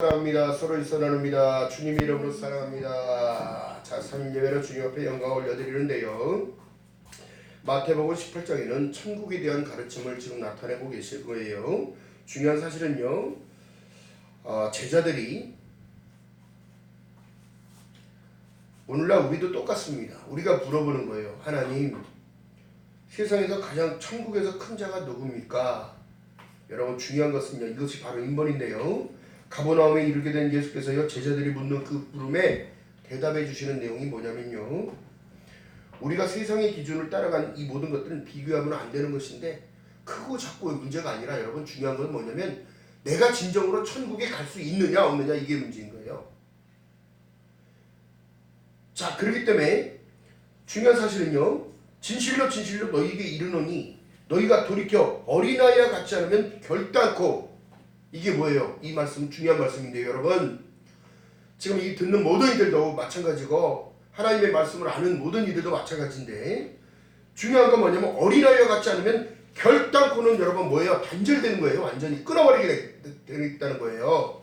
사랑합니다. 서로 있어 나눕니다. 주님의 이름으로 사랑합니다. 자, 3인 예배로 주님 앞에 영광을 올려드리는데요. 마태복음 18장에는 천국에 대한 가르침을 지금 나타내고 계실 거예요. 중요한 사실은요, 제자들이 오늘날 우리도 똑같습니다. 우리가 물어보는 거예요. 하나님, 세상에서 가장 천국에서 큰 자가 누굽니까? 여러분, 중요한 것은요, 이것이 바로 인본인데요. 가버나움에 이르게 된 예수께서요, 제자들이 묻는 그 물음에 대답해 주시는 내용이 뭐냐면요, 우리가 세상의 기준을 따라간 이 모든 것들은 비교하면 안 되는 것인데, 크고 작고의 문제가 아니라 여러분, 중요한 건 뭐냐면 내가 진정으로 천국에 갈 수 있느냐 없느냐, 이게 문제인 거예요. 자, 그렇기 때문에 중요한 사실은요, 진실로 너희에게 이르노니 너희가 돌이켜 어린아이와 같지 않으면 결단코, 이게 뭐예요? 이 말씀 중요한 말씀인데요, 여러분. 지금 이 듣는 모든 이들도 마찬가지고 하나님의 말씀을 아는 모든 이들도 마찬가지인데, 중요한 건 뭐냐면 어린아이와 같지 않으면 결단코는 여러분 뭐예요? 단절되는 거예요. 완전히 끊어버리게 되겠다는 거예요.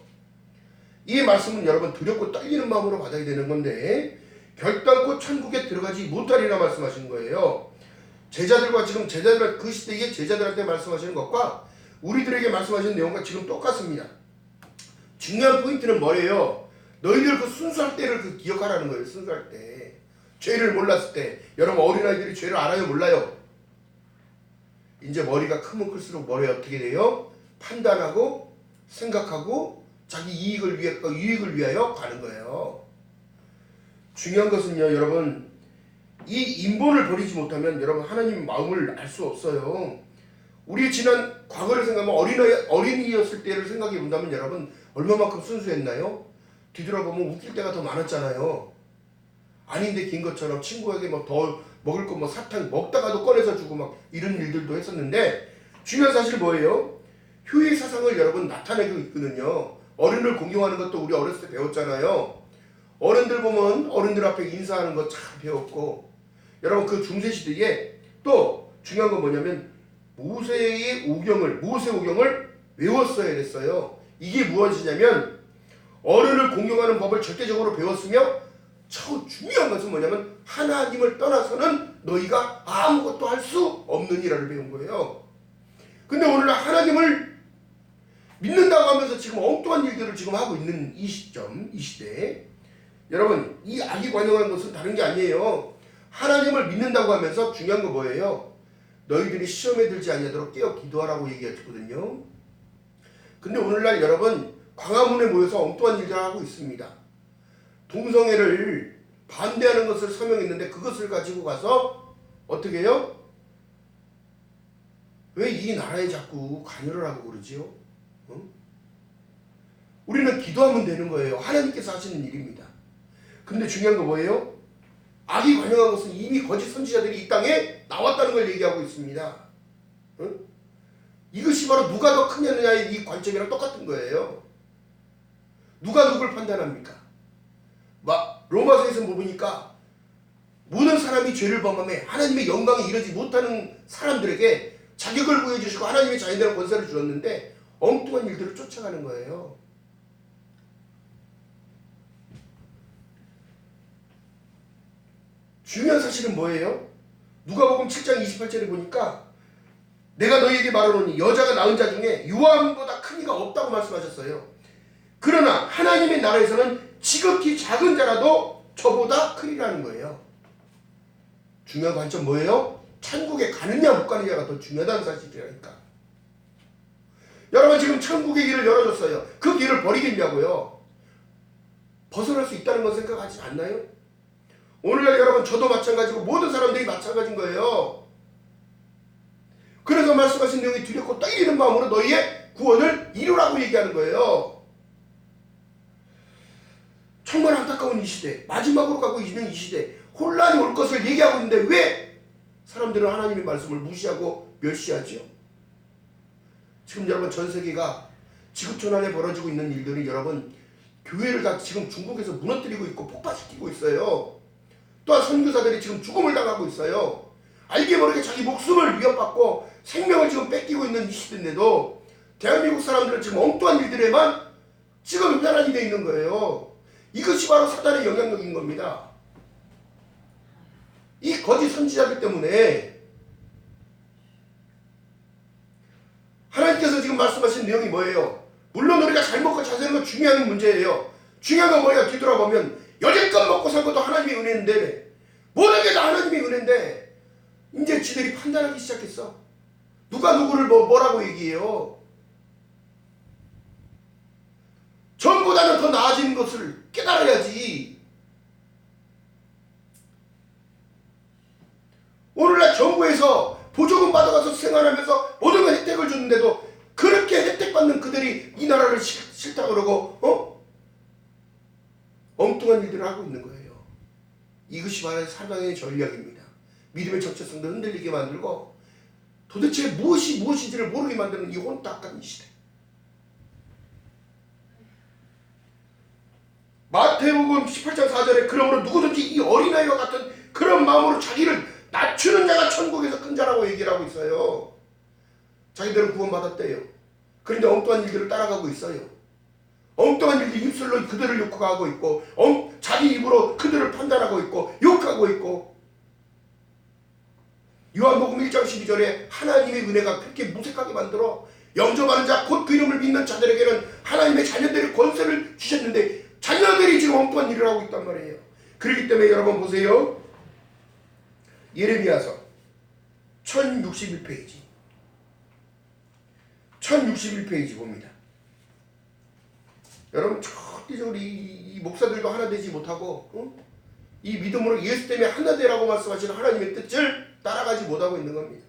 이 말씀은 여러분 두렵고 떨리는 마음으로 받아야 되는 건데, 결단코 천국에 들어가지 못하리라 말씀하시는 거예요. 제자들과 지금 제자들, 그 시대의 제자들한테 말씀하시는 것과 우리들에게 말씀하시는 내용과 지금 똑같습니다. 중요한 포인트는 뭐예요? 너희들 그 순수할 때를 그 기억하라는 거예요. 순수할 때, 죄를 몰랐을 때. 여러분, 어린아이들이 죄를 알아요, 몰라요? 이제 머리가 크면 클수록 머리가 어떻게 돼요? 판단하고 생각하고 자기 유익을 위하여 가는 거예요. 중요한 것은요, 여러분, 이 인본을 버리지 못하면 여러분 하나님 마음을 알 수 없어요. 우리 지난 과거를 생각하면 어린이였을 때를 생각해 본다면 여러분 얼마만큼 순수했나요? 뒤돌아보면 웃길 때가 더 많았잖아요. 아닌데 긴 것처럼 친구에게 뭐 더 먹을 거 뭐 사탕 먹다가도 꺼내서 주고 막 이런 일들도 했었는데, 중요한 사실 뭐예요? 효의 사상을 여러분 나타내고 있거든요. 어른을 공경하는 것도 우리 어렸을 때 배웠잖아요. 어른들 보면 어른들 앞에 인사하는 거 참 배웠고, 여러분 그 중세시대에 또 중요한 건 뭐냐면 모세 오경을 외웠어야 됐어요. 이게 무엇이냐면 어른을 공경하는 법을 절대적으로 배웠으며, 중요한 것은 뭐냐면 하나님을 떠나서는 너희가 아무것도 할 수 없는 이라를 배운 거예요. 근데 오늘날 하나님을 믿는다고 하면서 지금 엉뚱한 일들을 지금 하고 있는 이 시점, 이 시대에 여러분, 이 악이 관영한 것은 다른 게 아니에요. 하나님을 믿는다고 하면서 중요한 거 뭐예요? 너희들이 시험에 들지 아니하도록 깨어 기도하라고 얘기했거든요. 근데 오늘날 여러분 광화문에 모여서 엉뚱한 일들을 하고 있습니다. 동성애를 반대하는 것을 서명했는데 그것을 가지고 가서 어떻게 해요? 왜 이 나라에 자꾸 관여를 하고 그러지요? 우리는 기도하면 되는 거예요. 하나님께서 하시는 일입니다. 근데 중요한 거 뭐예요? 악이 관영한 것은 이미 거짓 선지자들이 이 땅에 나왔다는 걸 얘기하고 있습니다. 이것이 바로 누가 더 크냐의 이 관점이랑 똑같은 거예요. 누가 누굴 판단합니까? 로마서에서 보니까 모든 사람이 죄를 범함에 하나님의 영광에 이르지 못하는 사람들에게 자격을 부여주시고 하나님의 자녀들의 권세를 주었는데 엉뚱한 일들을 쫓아가는 거예요. 중요한 사실은 뭐예요? 누가복음 7장 28절에 보니까 내가 너희에게 말하노니 여자가 낳은 자 중에 요한보다 큰 이가 없다고 말씀하셨어요. 그러나 하나님의 나라에서는 지극히 작은 자라도 저보다 크리라는 거예요. 중요한 관점 뭐예요? 천국에 가느냐 못 가느냐가 더 중요하다는 사실이라니까. 여러분 지금 천국의 길을 열어줬어요. 그 길을 버리겠냐고요? 벗어날 수 있다는 건 생각하지 않나요? 오늘날 여러분 저도 마찬가지고 모든 사람들이 마찬가지인 거예요. 그래서 말씀하신 내용이 두렵고 떨리는 마음으로 너희의 구원을 이루라고 얘기하는 거예요. 정말 안타까운 이 시대, 마지막으로 가고 있는 이 시대, 혼란이 올 것을 얘기하고 있는데 왜 사람들은 하나님의 말씀을 무시하고 멸시하죠? 지금 여러분 전 세계가 지구촌 안에 벌어지고 있는 일들이 여러분 교회를 다 지금 중국에서 무너뜨리고 있고 폭파시키고 있어요. 또한 선교사들이 지금 죽음을 당하고 있어요. 알게 모르게 자기 목숨을 위협받고 생명을 지금 뺏기고 있는 이 시대인데도 대한민국 사람들은 지금 엉뚱한 일들에만 지금 혈안이 되어 있는 거예요. 이것이 바로 사단의 영향력인 겁니다. 이 거짓 선지자들 때문에 하나님께서 지금 말씀하신 내용이 뭐예요? 물론 우리가 잘 먹고 잘 사는 건 중요한 문제예요. 중요한 건 뭐예요? 뒤돌아보면 여태껏 먹고 산 것도 하나님의 은혜인데, 모든 게 다 하나님의 은혜인데 이제 지들이 판단하기 시작했어. 누가 누구를 뭐라고 얘기해요? 전보다는 더 나아지는 것을 깨달아야지. 오늘날 정부에서 보조금 받아가서 생활하면서 모든 걸 혜택을 주는데도 그렇게 혜택받는 그들이 이 나라를 싫다 그러고 엉뚱한 일들을 하고 있는 거예요. 이것이 바로 사단의 전략입니다. 믿음의 정체성도 흔들리게 만들고 도대체 무엇이 무엇인지를 모르게 만드는 이 혼탁한 이 시대. 마태복음 18장 4절에 그러므로 누구든지 이 어린아이와 같은 그런 마음으로 자기를 낮추는 자가 천국에서 큰 자라고 얘기를 하고 있어요. 자기들은 구원받았대요. 그런데 엉뚱한 일들을 따라가고 있어요. 엉뚱한 일들 입술로 그들을 욕하고 있고 자기 입으로 그들을 판단하고 있고 욕하고 있고. 요한복음 1장 12절에 하나님의 은혜가 그렇게 무색하게 만들어 영접하는 자 곧 그 이름을 믿는 자들에게는 하나님의 자녀들의 권세를 주셨는데 자녀들이 지금 엉뚱한 일을 하고 있단 말이에요. 그렇기 때문에 여러분 보세요. 예레미야서 1061페이지 1061페이지 봅니다. 여러분 절대적으로 이 목사들도 하나 되지 못하고 이 믿음으로 예수 때문에 하나 되라고 말씀하시는 하나님의 뜻을 따라가지 못하고 있는 겁니다.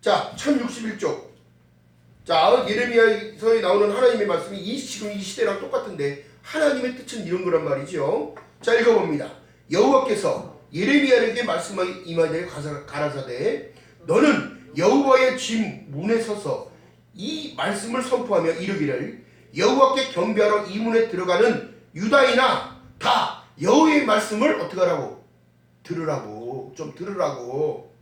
자, 1061쪽. 자, 예레미야서에 나오는 하나님의 말씀이 지금 이 시대랑 똑같은데 하나님의 뜻은 이런 거란 말이죠. 자, 읽어봅니다. 여호와께서 예레미야에게 임하되 가라사대 너는 여호와의 집 문에 서서 이 말씀을 선포하며 이르기를 여호와께 경배하러 이 문에 들어가는 유다인아 다 여호와의 말씀을 어떻게 하라고? 들으라고. 좀 들으라고.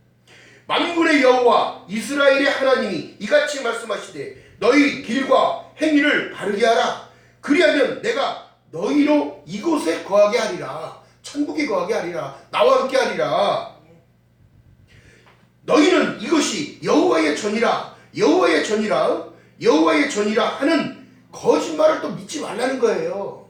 만군의 여호와 이스라엘의 하나님이 이같이 말씀하시되 너희 길과 행위를 바르게 하라. 그리하면 내가 너희로 이곳에 거하게 하리라. 천국에 거하게 하리라. 나와 함께 하리라. 너희는 이것이 여호와의 전이라 여호와의 전이라 여호와의 전이라 하는 거짓말을 또 믿지 말라는 거예요.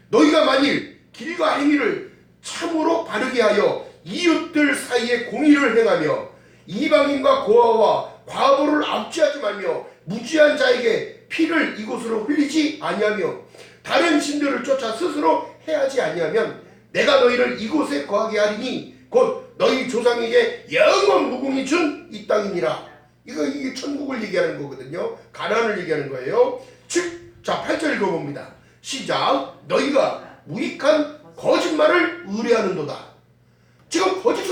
너희가 만일 길과 행위를 참으로 바르게 하여 이웃들 사이에 공의를 행하며 이방인과 고아와 과부를 압제하지 말며 무지한 자에게 피를 이곳으로 흘리지 아니하며 다른 신들을 쫓아 스스로 해하지 아니하면 내가 너희를 이곳에 거하게 하리니 곧 너희 조상에게 영원 무궁히 준 이 땅이니라. 이게 천국을 얘기하는 거거든요. 가나안을 얘기하는 거예요. 즉, 자 8절 읽어봅니다. 시작. 너희가 무익한 거짓말을 의뢰하는도다. 지금 거짓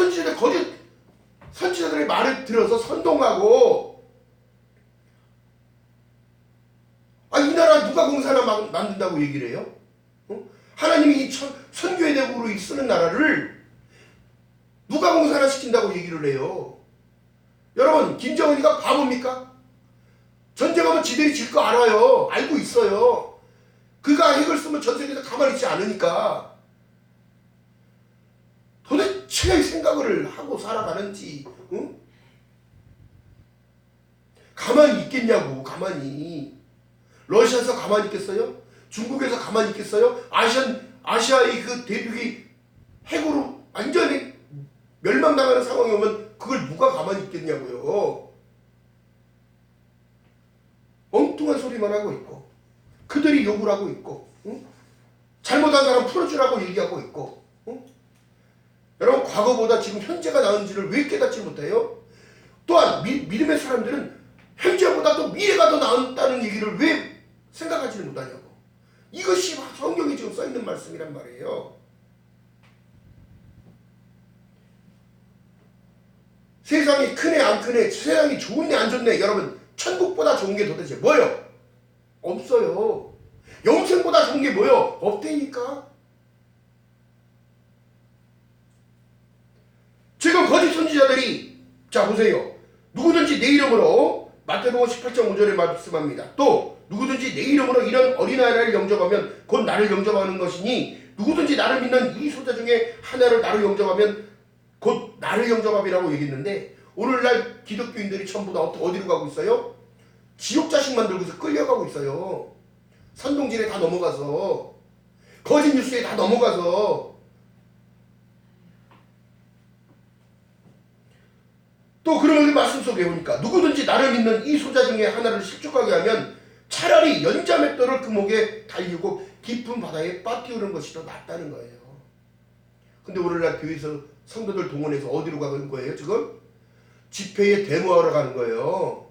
선지자들의 말을 들어서 선동하고 이 나라 누가 공사나 만든다고 얘기를 해요? 하나님이 이 선교의 대국으로 쓰는 나라를 누가 공사나 시킨다고 얘기를 해요? 여러분, 김정은이가 바보입니까? 전쟁하면 지들이 질 거 알아요. 알고 있어요. 그가 핵을 쓰면 전 세계에서 가만히 있지 않으니까. 도대체 생각을 하고 살아가는지 가만히 있겠냐고. 가만히. 러시아에서 가만히 있겠어요? 중국에서 가만히 있겠어요? 아시아의 그 대륙이 핵으로 완전히 멸망당하는 상황이 오면 그걸 누가 가만히 있겠냐고요. 엉뚱한 소리만 하고 있고 그들이 욕을 하고 있고 잘못한 사람 풀어주라고 얘기하고 있고 여러분, 과거보다 지금 현재가 나은지를 왜 깨닫지 못해요? 또한 믿음의 사람들은 현재보다 도 미래가 더 나은다는 얘기를 왜 생각하지는 못하냐고. 이것이 성경에 지금 써있는 말씀이란 말이에요. 세상이 크네 안 크네, 세상이 좋네 안 좋네, 여러분 천국보다 좋은 게 도대체 뭐예요? 없어요. 영생보다 좋은 게 뭐예요? 없다니까. 지금 거짓 선지자들이 자 보세요. 누구든지 내 이름으로 마태복음 18장 5절에 말씀합니다. 또 누구든지 내 이름으로 이런 어린아이를 영접하면 곧 나를 영접하는 것이니 누구든지 나를 믿는 이 소자 중에 하나를 나를 영접하면 곧 나를 영접함이라고 얘기했는데 오늘날 기독교인들이 전부 다 어디로 가고 있어요? 지옥 자식 만들고서 끌려가고 있어요. 선동질에 다 넘어가서 거짓 뉴스에 다 넘어가서 또 그러면 그 말씀 속에 보니까 누구든지 나를 믿는 이 소자 중에 하나를 실족하게 하면 차라리 연자맷돌을 그 목에 달리고 깊은 바다에 빠뜨리는 것이 더 낫다는 거예요. 근데 오늘날 교회에서 성도들 동원해서 어디로 가는 거예요? 지금 집회에 데모하러 가는 거예요.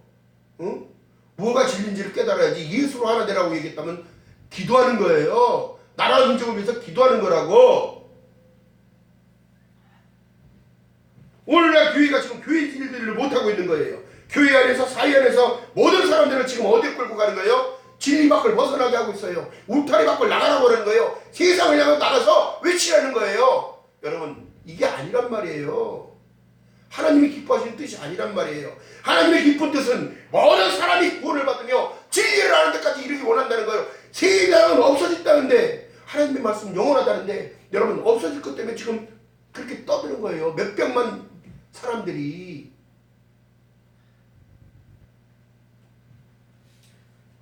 응? 뭐가 진리인지를 깨달아야지. 예수로 하나 되라고 얘기했다면 기도하는 거예요. 나라 민족을 위해서 기도하는 거라고. 오늘날 교회가 지금 교회 일들을 못하고 있는 거예요. 교회 안에서 사회 안에서 모든 사람들을 지금 어디에 끌고 가는 거예요? 진리 밖을 벗어나게 하고 있어요. 울타리 밖을 나가라고 하는 거예요. 세상을 향해 나가서 외치라는 거예요. 여러분 이게 아니란 말이에요. 하나님이 기뻐하시는 뜻이 아니란 말이에요. 하나님의 기쁜 뜻은 모든 사람이 구원을 받으며 진리를 아는 데까지 이르기 원한다는 거예요. 세상은 없어졌다는데 하나님의 말씀은 영원하다는데 여러분 없어질 것 때문에 지금 그렇게 떠드는 거예요. 몇백만 사람들이.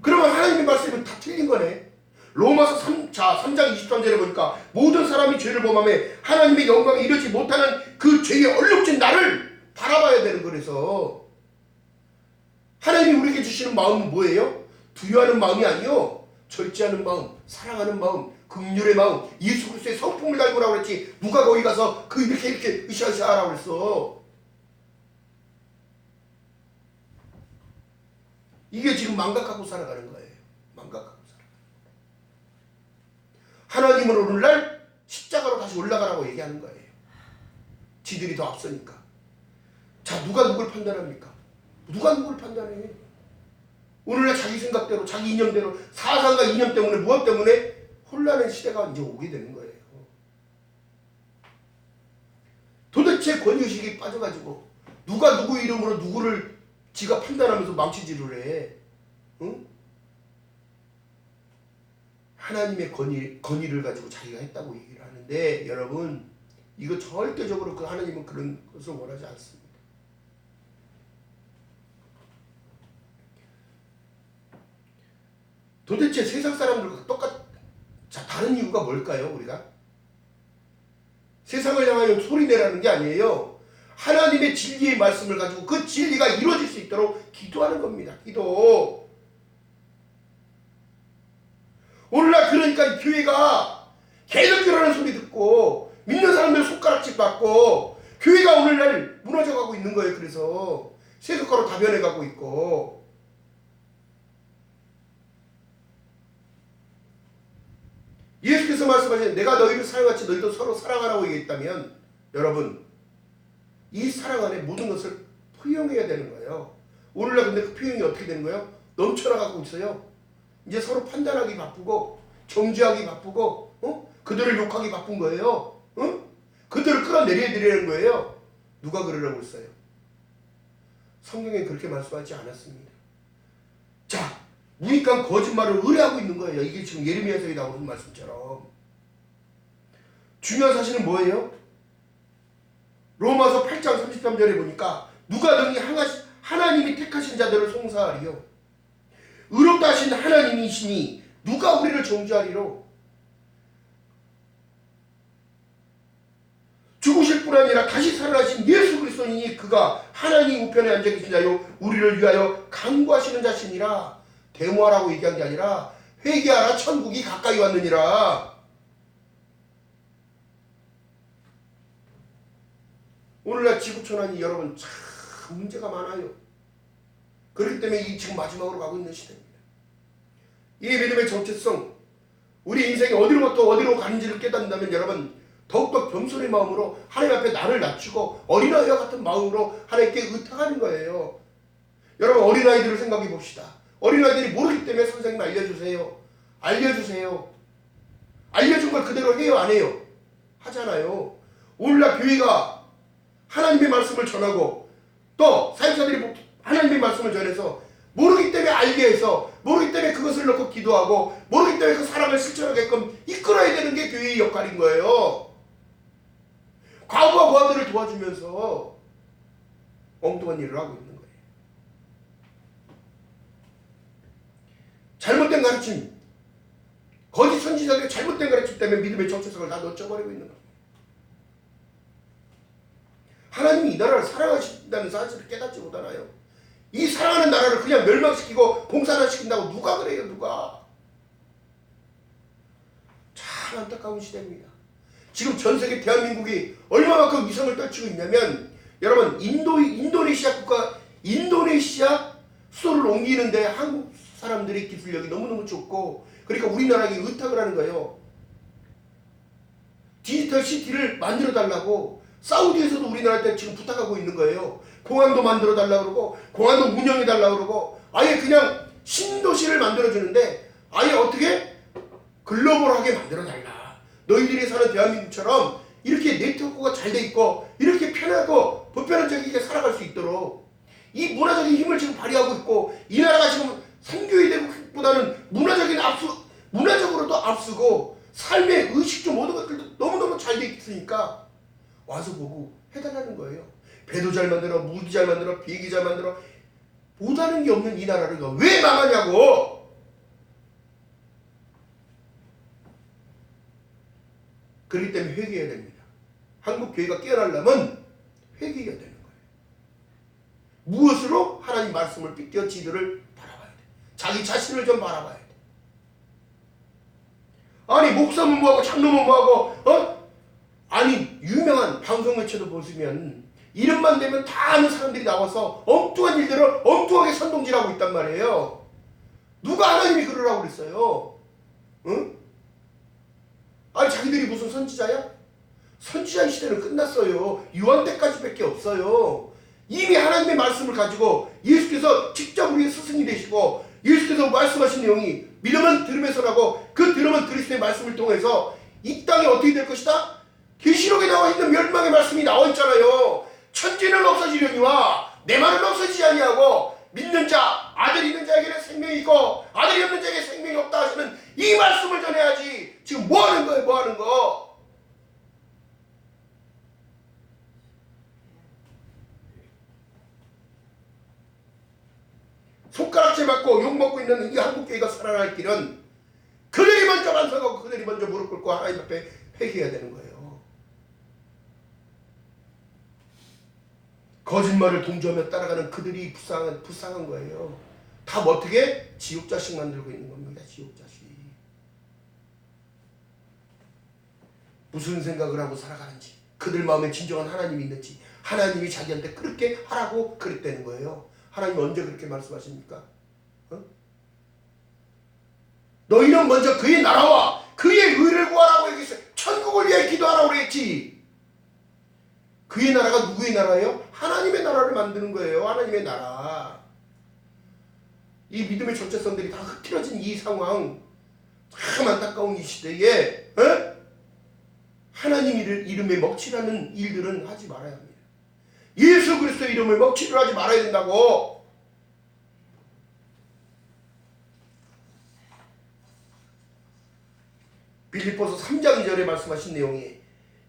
그러면 하나님의 말씀은 다 틀린 거네. 로마서 3장 23절에 보니까 모든 사람이 죄를 범하며 하나님의 영광에 이르지 못하는 그 죄에 얼룩진 나를 바라봐야 되는 거라서 하나님이 우리에게 주시는 마음은 뭐예요? 두려워하는 마음이 아니요 절제하는 마음, 사랑하는 마음, 긍휼의 마음, 예수 그리스도의 성품을 달고 오라고 그랬지. 누가 거기 가서 그 이렇게 으쌰으쌰 하라고 그랬어. 이게 지금 망각하고 살아가는 거예요. 망각하고 살아가는 거예요. 하나님은 오늘날 십자가로 다시 올라가라고 얘기하는 거예요. 지들이 더 앞서니까. 자, 누가 누굴 판단합니까? 누가 누굴 판단해? 오늘날 자기 생각대로, 자기 이념대로, 사상과 이념 때문에, 무엇 때문에 혼란의 시대가 이제 오게 되는 거예요. 도대체 권위의식이 빠져가지고 누가 누구 이름으로 누구를 지가 판단하면서 망치질을 해. 응? 하나님의 권위를 가지고 자기가 했다고 얘기를 하는데 여러분 이거 절대적으로 그 하나님은 그런 것을 원하지 않습니다. 도대체 세상 사람들과 자, 다른 이유가 뭘까요? 우리가 세상을 향하여 소리내라는 게 아니에요. 하나님의 진리의 말씀을 가지고 그 진리가 이루어질 수 있도록 기도하는 겁니다. 기도. 오늘날 그러니까 교회가 개혁교라는 소리 듣고 믿는 사람들 손가락질 받고 교회가 오늘날 무너져가고 있는 거예요. 그래서 세속화로 다 변해가고 있고 예수께서 말씀하신 내가 너희를 사랑같이 너희도 서로 사랑하라고 얘기했다면 여러분 이 사랑 안에 모든 것을 포용해야 되는 거예요. 오늘날 근데 그 포용이 어떻게 되는 거예요? 넘쳐나가고 있어요. 이제 서로 판단하기 바쁘고 정죄하기 바쁘고 그들을 욕하기 바쁜 거예요. 그들을 끌어내려야 되는 거예요. 누가 그러라고 했어요? 성경에 그렇게 말씀하지 않았습니다. 자, 무익한 거짓말을 의뢰하고 있는 거예요. 이게 지금 예레미야서에 나오는 말씀처럼. 중요한 사실은 뭐예요? 로마서 8장 33절에 보니까 누가 능히 하나님이 택하신 자들을 송사하리요. 의롭다 하신 하나님이시니 누가 우리를 정죄하리로. 죽으실 뿐 아니라 다시 살아나신 예수 그리스도이니 그가 하나님 우편에 앉아 계신 자요 우리를 위하여 간구하시는 자시니라. 데모하라고 얘기한 게 아니라 회개하라 천국이 가까이 왔느니라. 오늘날 지구촌환이 여러분 참 문제가 많아요. 그렇기 때문에 이 지금 마지막으로 가고 있는 시대입니다. 이 믿음의 정체성, 우리 인생이 어디로부터 어디로 가는지를 깨닫는다면 여러분 더욱더 겸손의 마음으로 하나님 앞에 나를 낮추고 어린아이와 같은 마음으로 하나님께 의탁하는 거예요. 여러분 어린아이들을 생각해 봅시다. 어린아이들이 모르기 때문에 선생님 알려주세요. 알려주세요. 알려준 걸 그대로 해요 안 해요? 하잖아요. 오늘날 교회가 하나님의 말씀을 전하고 또 사역자들이 하나님의 말씀을 전해서 모르기 때문에 알게 해서 모르기 때문에 그것을 놓고 기도하고 모르기 때문에 그 사랑을 실천하게끔 이끌어야 되는 게 교회의 역할인 거예요. 과부와 고아들을 도와주면서 엉뚱한 일을 하고 있는 거예요. 잘못된 가르침, 거짓 선지자들의 잘못된 가르침 때문에 믿음의 정체성을 다 놓쳐버리고 있는 거예요. 하나님이 이 나라를 사랑하신다는 사실을 깨닫지 못하나요? 이 사랑하는 나라를 그냥 멸망시키고 봉사시킨다고 누가 그래요? 누가? 참 안타까운 시대입니다. 지금 전세계 대한민국이 얼마만큼 위성을 떨치고 있냐면 여러분 인도네시아 국가 인도네시아 수도를 옮기는데 한국 사람들의 기술력이 너무너무 좋고 그러니까 우리나라에 의탁을 하는 거예요. 디지털 시티를 만들어 달라고 사우디에서도 우리나라한테 지금 부탁하고 있는 거예요. 공항도 만들어 달라고 그러고 공항도 운영해 달라고 그러고 아예 그냥 신도시를 만들어 주는데 아예 어떻게 글로벌하게 만들어 달라. 너희들이 사는 대한민국처럼 이렇게 네트워크가 잘 돼 있고 이렇게 편하고 보편적이게 살아갈 수 있도록 이 문화적인 힘을 지금 발휘하고 있고 이 나라가 지금 선교의 대국보다는 문화적으로도 앞서고 삶의 의식주 모든 것들도 너무너무 잘 돼 있으니까 와서 보고 해달라는 거예요. 배도 잘 만들어, 무기 잘 만들어, 비행기 잘 만들어 못하는 게 없는 이 나라를 왜 망하냐고. 그렇기 때문에 회개해야 됩니다. 한국 교회가 깨어나려면 회개해야 되는 거예요. 무엇으로? 하나님 말씀을 빗대어 지들을 바라봐야 돼. 자기 자신을 좀 바라봐야 돼. 아니 목사면 뭐하고 장로면 뭐하고 아니 유명한 방송 매체도 보시면 이름만 대면 다 아는 사람들이 나와서 엉뚱한 일들을 엉뚱하게 선동질하고 있단 말이에요. 누가 하나님이 그러라고 그랬어요? 응? 아니 자기들이 무슨 선지자야? 선지자의 시대는 끝났어요. 요한 때까지 밖에 없어요. 이미 하나님의 말씀을 가지고 예수께서 직접 우리의 스승이 되시고 예수께서 말씀하신 내용이 믿으면 들음에서라고 그 들으면 그리스도의 말씀을 통해서 이 땅이 어떻게 될 것이다? 계시록에 나와 있는 멸망의 말씀이 나와 있잖아요. 천지는 없어지려니와 내 말은 없어지지 아니하고 믿는 자 아들 있는 자에게는 생명이 있고 아들이 없는 자에게 생명이 없다 하시는 이 말씀을 전해야지. 지금 뭐 하는 거예요? 뭐 하는 거? 손가락질 맞고 욕먹고 있는 이 한국교회가 살아날 길은 그들이 먼저 반성하고 그들이 먼저 무릎 꿇고 하나님 앞에 회개해야 되는 거예요. 거짓말을 동조하며 따라가는 그들이 불쌍한 거예요. 다 어떻게? 지옥자식 만들고 있는 겁니다. 지옥자식. 무슨 생각을 하고 살아가는지 그들 마음에 진정한 하나님이 있는지 하나님이 자기한테 그렇게 하라고 그랬다는 거예요. 하나님 언제 그렇게 말씀하십니까? 너희는 먼저 그의 나라와 그의 의를 구하라고 얘기했어요. 천국을 위해 기도하라고 그랬지. 그의 나라가 누구의 나라예요? 하나님의 나라를 만드는 거예요. 하나님의 나라. 이 믿음의 정체성들이 다 흐트러진 이 상황, 참 안타까운 이 시대에 하나님 이름에 먹칠하는 일들은 하지 말아야 합니다. 예수 그리스도의 이름을 먹칠을 하지 말아야 된다고. 빌립보서 3장 2절에 말씀하신 내용이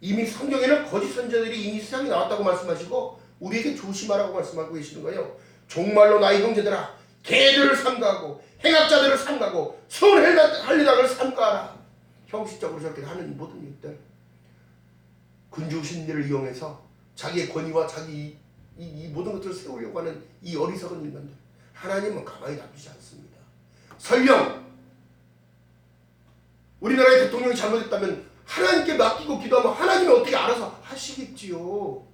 이미 성경에는 거짓 선지자들이 이미 세상에 나왔다고 말씀하시고 우리에게 조심하라고 말씀하고 계시는 거예요. 정말로 나의 형제들아 개들을 삼가하고 행악자들을 삼가하고 손헬리당을 삼가하라. 형식적으로 저렇게 하는 모든 일들 군주신 일을 이용해서 자기의 권위와 자기 이 모든 것들을 세우려고 하는 이 어리석은 인간들 하나님은 가만히 놔두지 않습니다. 설령 우리나라의 대통령이 잘못했다면 하나님께 맡기고 기도하면 하나님이 어떻게 알아서 하시겠지요.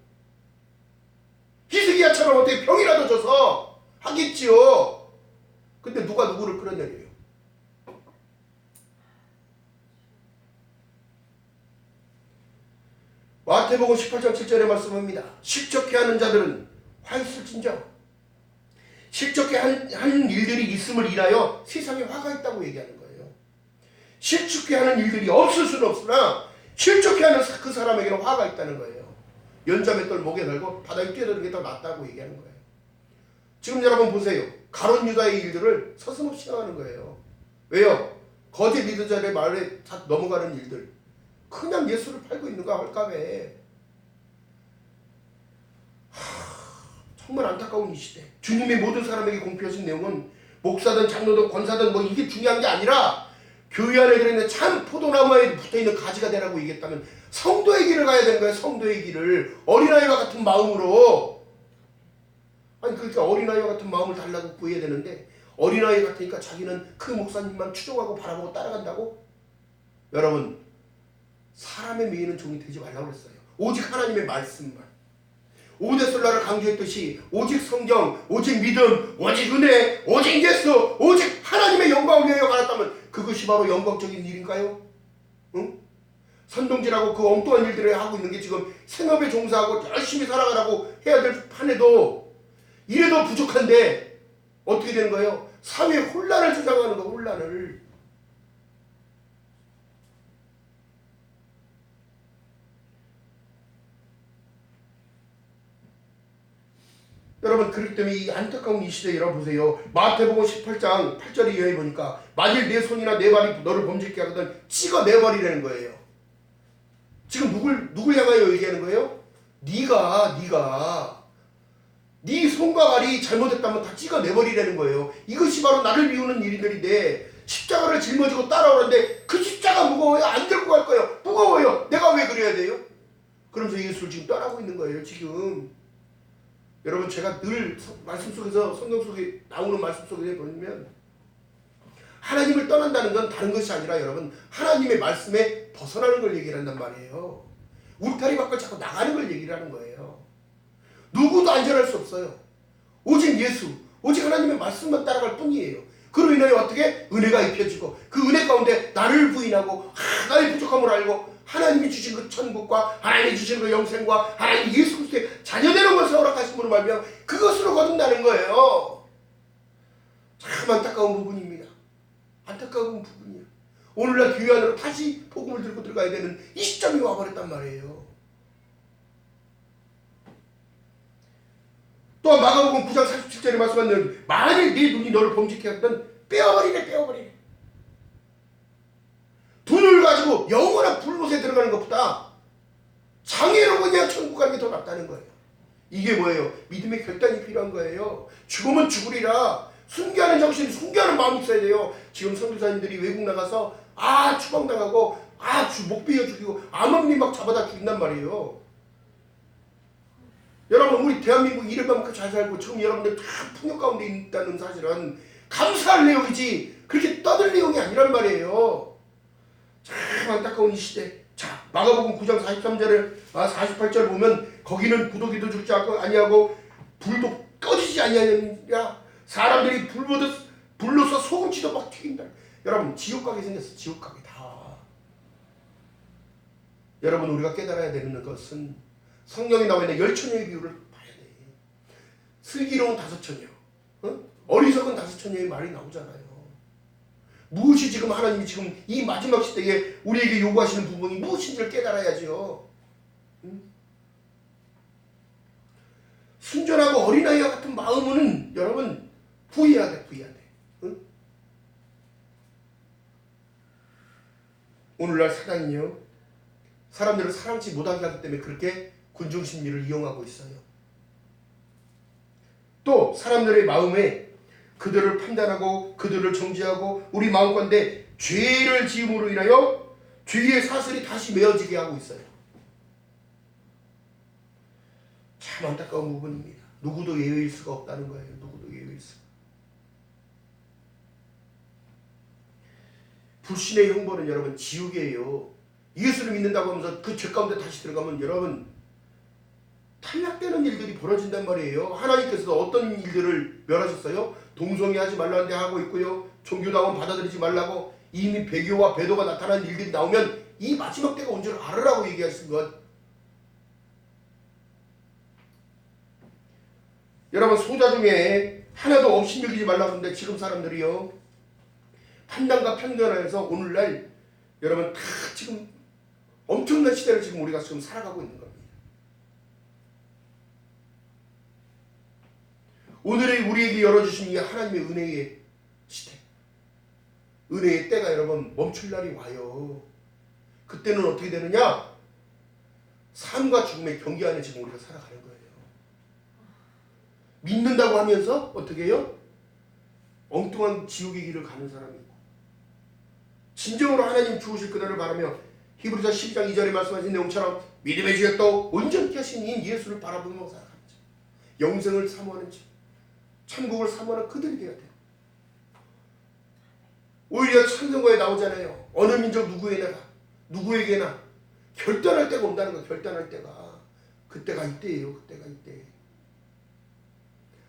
히스기야처럼 어떻게 병이라도 줘서 하겠지요. 근데 누가 누구를 끌어내려요? 마태복음 18장 7절에 말씀합니다. 실족해 하는 자들은 화 있을진저. 실족해 하는 일들이 있음을 인하여 세상에 화가 있다고 얘기하는 거예요. 실족해 하는 일들이 없을 수는 없으나 실족해 하는 그 사람에게는 화가 있다는 거예요. 연자맷돌 목에 달고 바다에 뛰어드는 게 더 낫다고 얘기하는 거예요. 지금 여러분 보세요. 가룟 유다의 일들을 서슴없이 행하는 거예요. 왜요? 거짓 리더자의 말에 다 넘어가는 일들. 그냥 예수를 팔고 있는 거야, 헐값에. 정말 안타까운 이 시대. 주님이 모든 사람에게 공표하신 내용은 목사든 장로든 권사든 뭐 이게 중요한 게 아니라 교회 안에 들어있는 참 포도나무에 붙어있는 가지가 되라고 얘기했다면 성도의 길을 가야 되는 거예요. 성도의 길을 어린아이와 같은 마음으로. 아니 그러니까 어린아이와 같은 마음을 달라고 구해야 되는데 어린아이 같으니까 자기는 그 목사님만 추종하고 바라보고 따라간다고? 여러분 사람의 미는 종이 되지 말라고 그랬어요. 오직 하나님의 말씀만. 오대솔라를 강조했듯이 오직 성경, 오직 믿음, 오직 은혜, 오직 예수, 오직 하나님의 영광을 위하여 갈았다면 그것이 바로 영광적인 일인가요? 응? 선동질하고 그 엉뚱한 일들을 하고 있는 게 지금 생업에 종사하고 열심히 살아가라고 해야 될 판에도 이래도 부족한데 어떻게 되는 거예요? 사회에 혼란을 조장하는 거, 혼란을. 여러분 그렇기 때문에 이 안타까운 이 시대에 여러분 보세요. 마태복음 18장 8절 이하에 보니까 만일 내 손이나 내 발이 너를 범죄케 하거든 찍어내버리라는 거예요. 지금 누굴 향하여 얘기하는 거예요? 네가 네 손과 발이 잘못했다면 다 찍어내버리라는 거예요. 이것이 바로 나를 비우는 일들인데 십자가를 짊어지고 따라오는데 그 십자가 무거워요? 안 들고 갈 거예요. 무거워요. 내가 왜 그래야 돼요? 그러면서 예수를 지금 떠나고 있는 거예요. 지금 여러분 제가 늘 말씀 속에서 성경 속에 나오는 말씀 속에 보면 하나님을 떠난다는 건 다른 것이 아니라 여러분 하나님의 말씀에 벗어나는 걸 얘기를 한단 말이에요. 울타리 밖을 자꾸 나가는 걸 얘기를 하는 거예요. 누구도 안전할 수 없어요. 오직 예수, 오직 하나님의 말씀만 따라갈 뿐이에요. 그로 인하여 어떻게 은혜가 입혀지고 그 은혜 가운데 나를 부인하고 나의 부족함을 알고 하나님이 주신 그 천국과 하나님이 주신 그 영생과 하나님 예수 그리스도의 자녀되는 것을 허락하심으로 말미암아 그것으로 거둔다는 거예요. 참 안타까운 부분입니다. 안타까운 부분이에요. 오늘날 교회 안으로 다시 복음을 들고 들어가야 되는 이 시점이 와버렸단 말이에요. 또 마가복음 9장 47절에 말씀하는 만일 네 눈이 너를 범죄케 하거든 빼어버리래. 돈을 가지고 영원한 불못에 들어가는 것보다 장애로 그냥 천국 가는 게 더 낫다는 거예요. 이게 뭐예요? 믿음의 결단이 필요한 거예요. 죽으면 죽으리라. 순교하는 정신, 순교하는 마음이 있어야 돼요. 지금 선교사님들이 외국 나가서 추방당하고 목 베어 죽이고 암암리 막 잡아다 죽인단 말이에요. 여러분 우리 대한민국 이래만큼 잘 살고 지금 여러분들 다 풍요 가운데 있다는 사실은 감사할 내용이지 그렇게 떠들 내용이 아니란 말이에요. 참 안타까운 이 시대. 자 마가복음 9장 48절 보면 거기는 구더기도 죽지 아니하고 불도 꺼지지 아니하느니라. 사람들이 불로서 소금치도 막 튀긴다. 여러분 지옥 가게 생겼어. 지옥 가게 다. 여러분 우리가 깨달아야 되는 것은 성경에 나와 있는 열처녀의 비유를 봐야 돼. 슬기로운 다섯처녀, 어리석은 다섯처녀의 말이 나오잖아요. 무엇이 지금 하나님이 지금 이 마지막 시대에 우리에게 요구하시는 부분이 무엇인지를 깨달아야죠. 순전하고 어린아이와 같은 마음은 여러분 부여해야 돼. 오늘날 사단은요 사람들을 사랑치 못하게 하기 때문에 그렇게 군중심리를 이용하고 있어요. 또 사람들의 마음에 그들을 판단하고 그들을 정죄하고 우리 마음 가운데 죄를 지음으로 인하여 죄의 사슬이 다시 메어지게 하고 있어요. 참 안타까운 부분입니다. 누구도 예외일 수가 없다는 거예요. 누구도 예외일 수가. 불신의 형벌은 여러분 지옥이에요. 예수를 믿는다고 하면서 그 죄 가운데 다시 들어가면 여러분 탈락되는 일들이 벌어진단 말이에요. 하나님께서도 어떤 일들을 멸하셨어요? 동성애하지 말라는데 하고 있고요. 종교다원 받아들이지 말라고 이미 배교와 배도가 나타난 일들이 나오면 이 마지막 때가 온 줄 알으라고 얘기하신 것. 여러분 소자 중에 하나도 업신여기지 말라고 하는데 지금 사람들이요 판단과 편견하여서 오늘날 여러분 다 지금 엄청난 시대를 지금 우리가 지금 살아가고 있는 겁니다. 오늘의 우리에게 열어주신 이 하나님의 은혜의 시대, 은혜의 때가 여러분 멈출 날이 와요. 그때는 어떻게 되느냐? 삶과 죽음의 경계 안에 지금 우리가 살아가는 거예요. 믿는다고 하면서 어떻게 해요? 엉뚱한 지옥의 길을 가는 사람이 있고, 진정으로 하나님 주우실 그날을 바라며 히브리서 12장 2절에 말씀하신 내용처럼 믿음의 주였도 온전케 하신 이 예수를 바라보며 살아가는 자, 영생을 사모하는 자, 천국을 사모하는 그들이 되어야 돼요. 오히려 찬송가에 나오잖아요. 어느 민족 누구에게나 결단할 때가 온다는 거. 결단할 때가, 그때가 이때예요. 그때가 이때.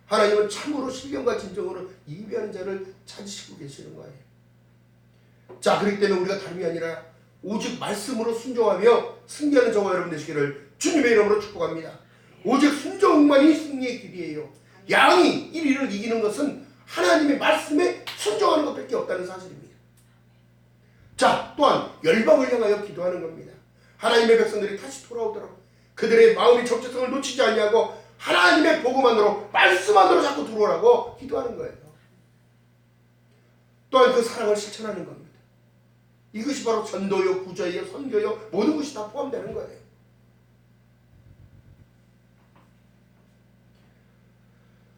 하나님은 참으로 신령과 진정으로 예비하는 자를 찾으시고 계시는 거예요. 자, 그렇기 때문에 우리가 다름이 아니라 오직 말씀으로 순종하며 승리하는 저와 여러분 되시기를 주님의 이름으로 축복합니다. 오직 순종만이 승리의 길이에요. 양이 1위를 이기는 것은 하나님의 말씀에 순종하는 것밖에 없다는 사실입니다. 자, 또한 열방을 향하여 기도하는 겁니다. 하나님의 백성들이 다시 돌아오도록 그들의 마음의 정체성을 놓치지 아니하고 하나님의 복음만으로, 말씀 안으로 자꾸 들어오라고 기도하는 거예요. 또한 그 사랑을 실천하는 겁니다. 이것이 바로 전도요, 구제요, 선교요, 모든 것이 다 포함되는 거예요.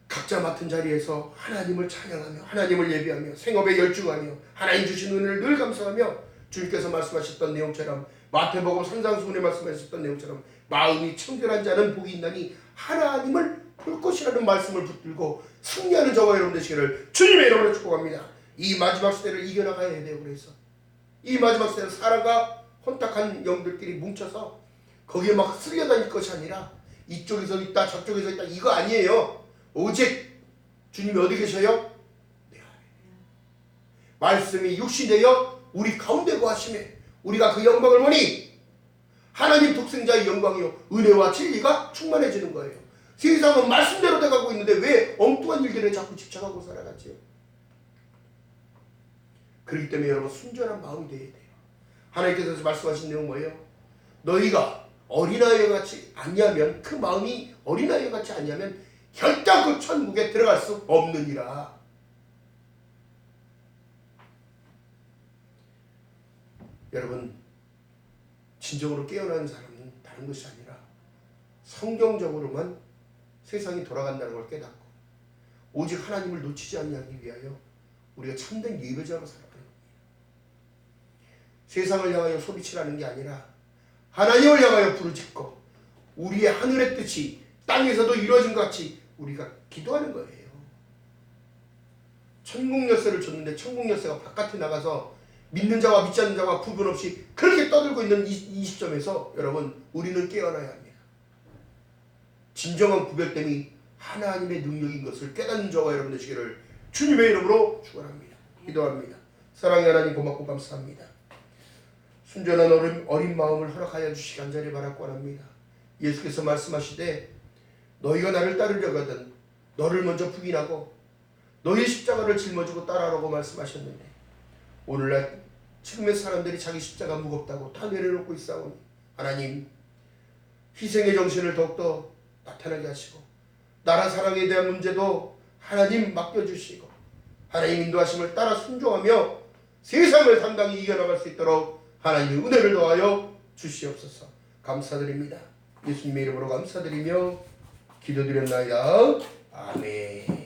각자 맡은 자리에서 하나님을 찬양하며 하나님을 예배하며 생업에 열중하며 하나님 주신 은혜를 늘 감사하며 주님께서 말씀하셨던 내용처럼, 마태복음 산상수훈에 말씀하셨던 내용처럼 마음이 청결한 자는 복이 있나니 하나님을 볼 것이라는 말씀을 붙들고 승리하는 저와 여러분 되시기를 주님의 이름으로 축복합니다. 이 마지막 시대를 이겨나가야 돼요. 그래서 이 마지막 시대는 사람과 혼탁한 영들끼리 뭉쳐서 거기에 막 쓸려다닐 것이 아니라 이쪽에서 있다 저쪽에서 있다 이거 아니에요. 오직 주님이 어디 계셔요? 내 안에. 말씀이 육신되어 우리 가운데 거하심에 우리가 그 영광을 보니 하나님 독생자의 영광이요 은혜와 진리가 충만해지는 거예요. 세상은 말씀대로 돼가고 있는데 왜 엉뚱한 일들에 자꾸 집착하고 살아가지요? 그렇기 때문에 여러분 순전한 마음이 되어야 돼요. 하나님께서 말씀하신 내용 뭐예요? 너희가 어린아이와 같이 아니하면, 그 마음이 어린아이와 같이 아니하면 결단코 천국에 들어갈 수 없느니라. 여러분, 진정으로 깨어나는 사람은 다른 것이 아니라 성경적으로만 세상이 돌아간다는 걸 깨닫고 오직 하나님을 놓치지 아니하기 위하여 우리가 참된 예배자로 살아가는 겁니다. 세상을 향하여 소리치라는 게 아니라 하나님을 향하여 부르짖고 우리의 하늘의 뜻이 땅에서도 이루어진 것 같이 우리가 기도하는 거예요. 천국 열쇠를 줬는데 천국 열쇠가 바깥에 나가서 믿는 자와 믿지 않는 자와 구분 없이 그렇게 떠들고 있는 이 시점에서 여러분 우리는 깨어나야 합니다. 진정한 구별됨이 하나님의 능력인 것을 깨닫는 저와 여러분 되시기를 주님의 이름으로 축원합니다. 기도합니다. 사랑의 하나님 고맙고 감사합니다. 순전한 어린 마음을 허락하여 주시기 간절히 바라고 합니다. 예수께서 말씀하시되 너희가 나를 따르려거든 너를 먼저 부인하고 너희 십자가를 짊어지고 따라라고 말씀하셨는데 오늘날 지금의 사람들이 자기 십자가 무겁다고 다 내려놓고 있사오니 하나님 희생의 정신을 더욱더 나타나게 하시고 나라 사랑에 대한 문제도 하나님 맡겨주시고 하나님 인도하심을 따라 순종하며 세상을 당당히 이겨나갈 수 있도록 하나님의 은혜를 더하여 주시옵소서. 감사드립니다. 예수님의 이름으로 감사드리며 기도드렸나이다. 아멘.